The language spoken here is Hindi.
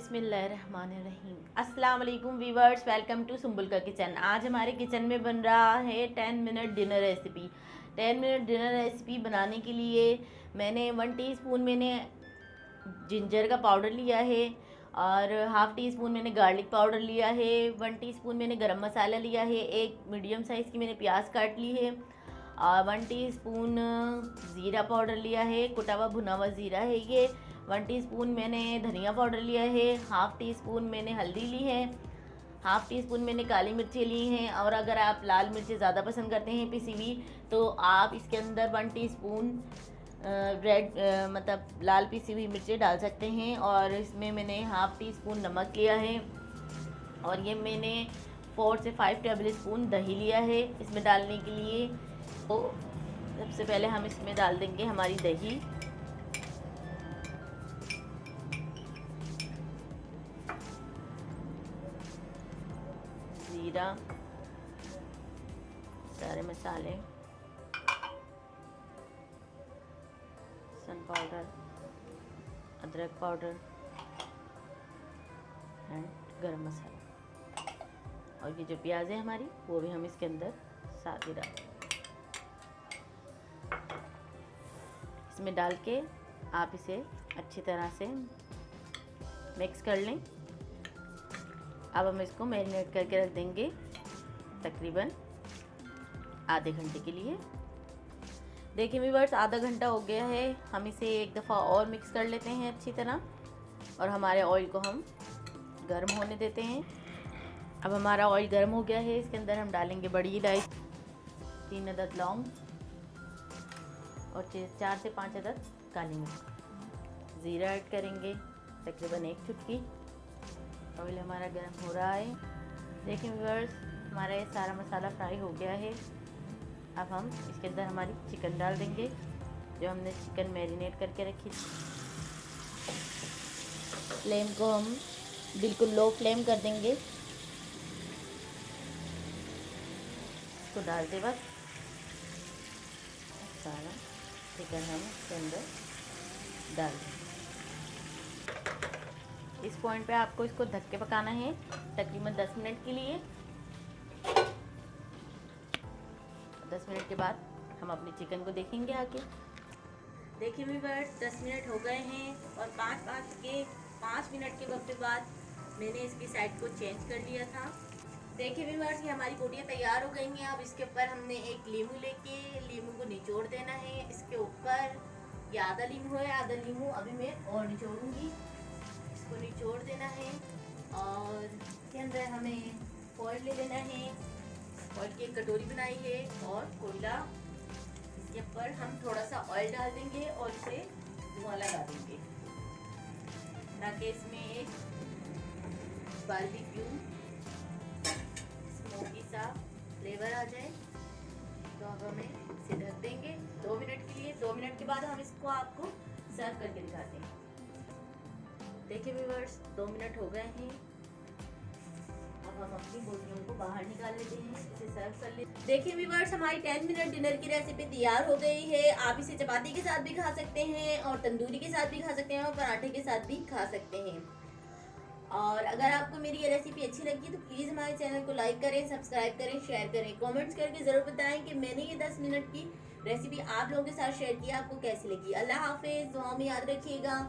बिस्मिल्लाहिर्रहमानिर्रहीम। अस्सलाम वालेकुम वीवर्स, वेलकम टू सुंबुल का किचन। आज हमारे किचन में बन रहा है 10 minute dinner recipe. 10 minute dinner recipe बनाने के लिए मैंने 1 टीस्पून मैंने जिंजर का पाउडर लिया है और हाफ़ टी स्पून मैंने गार्लिक पाउडर लिया है। 1 टीस्पून मैंने गरम मसाला लिया है। एक मीडियम साइज़ की मैंने प्याज काट ली है और 1 टीस्पून ज़ीरा पाउडर लिया है, कुटा हुआ भुना हुआ ज़ीरा है ये। 1 टीस्पून मैंने धनिया पाउडर लिया है। हाफ़ टी स्पून मैंने हल्दी ली है। हाफ़ टी स्पून मैंने काली मिर्चें ली हैं। और अगर आप लाल मिर्चें ज़्यादा पसंद करते हैं पिसी हुई, तो आप इसके अंदर 1 टीस्पून रेड मतलब लाल पिसी हुई मिर्चें डाल सकते हैं। और इसमें मैंने हाफ़ टी स्पून नमक लिया है और ये मैंने 4 से 5 टेबल स्पून दही लिया है इसमें डालने के लिए। तो सबसे पहले हम इसमें डाल देंगे हमारी दही। जीरा, सारे मसाले, सन पाउडर, अदरक पाउडर एंड गरम मसाला। और ये जो प्याज है हमारी वो भी हम इसके अंदर साथ ही डालें। इसमें डाल के आप इसे अच्छी तरह से मिक्स कर लें। अब हम इसको मैरिनेट करके रख देंगे तकरीबन आधे घंटे के लिए। देखिए व्यूअर्स, आधा घंटा हो गया है। हम इसे एक दफ़ा और मिक्स कर लेते हैं अच्छी तरह और हमारे ऑयल को हम गर्म होने देते हैं। अब हमारा ऑयल गर्म हो गया है। इसके अंदर हम डालेंगे बड़ी इलायची, 3 अदद लौंग और 4 से 5 अदद काली मिर्च। ज़ीरा ऐड करेंगे तकरीबन 1 चुटकी। ऑयल हमारा गर्म हो रहा है। देखिए व्यूअर्स, हमारा ये सारा मसाला फ्राई हो गया है। अब हम इसके अंदर हमारी चिकन डाल देंगे जो हमने चिकन मैरिनेट करके रखी थी। फ्लेम को हम बिल्कुल लो फ्लेम कर देंगे। इसको डालते वक्त सारा चिकन हम इसके अंदर डाल देंगे। इस पॉइंट पे आपको इसको ढक के पकाना है तकरीबन 10 मिनट के लिए। 10 मिनट के बाद हम अपनी चिकन को देखेंगे आके। देखिए व्यूअर्स, 10 मिनट हो गए हैं और 5 मिनट के वक्त बाद मैंने इसकी साइड को चेंज कर लिया था। देखिए व्यूअर्स, ये हमारी बोटियाँ तैयार हो गई हैं। अब इसके ऊपर हमने एक लीमू लेके लीमू को निचोड़ देना है। इसके ऊपर ये आधा लीमू है, आधा लीमू अभी मैं और निचोड़ूंगी। इसको निचोड़ देना है और इसके अंदर हमें फॉइल ले लेना है। ऑयल की एक कटोरी बनाई है और कोयला, इसके ऊपर हम थोड़ा सा ऑयल डाल देंगे और इसे धुआं लगा देंगे ताकि इसमें एक बारबेक्यू स्मोकी सा फ्लेवर आ जाए। तो अब हमें इसे ढक देंगे 2 मिनट के लिए। 2 मिनट के बाद हम इसको आपको सर्व करके दिखाते हैं। देखिए व्यूअर्स, 2 मिनट हो गए हैं। अब हम अपनी बोटियों को बाहर निकाल लेते हैं, इसे सर्व कर लेते हैं। देखिए व्यूअर्स, हमारी 10 मिनट डिनर की रेसिपी तैयार हो गई है। आप इसे चपाती के साथ भी खा सकते हैं और तंदूरी के साथ भी खा सकते हैं और पराठे के साथ भी खा सकते हैं। और अगर आपको मेरी ये रेसिपी अच्छी लगी तो प्लीज़ हमारे चैनल को लाइक करें, सब्सक्राइब करें, शेयर करें। कमेंट्स करके ज़रूर बताएं कि मैंने ये 10 मिनट की रेसिपी आप लोगों के साथ शेयर की, आपको कैसी लगी। अल्लाह हाफिज़, दुआ में याद रखिएगा।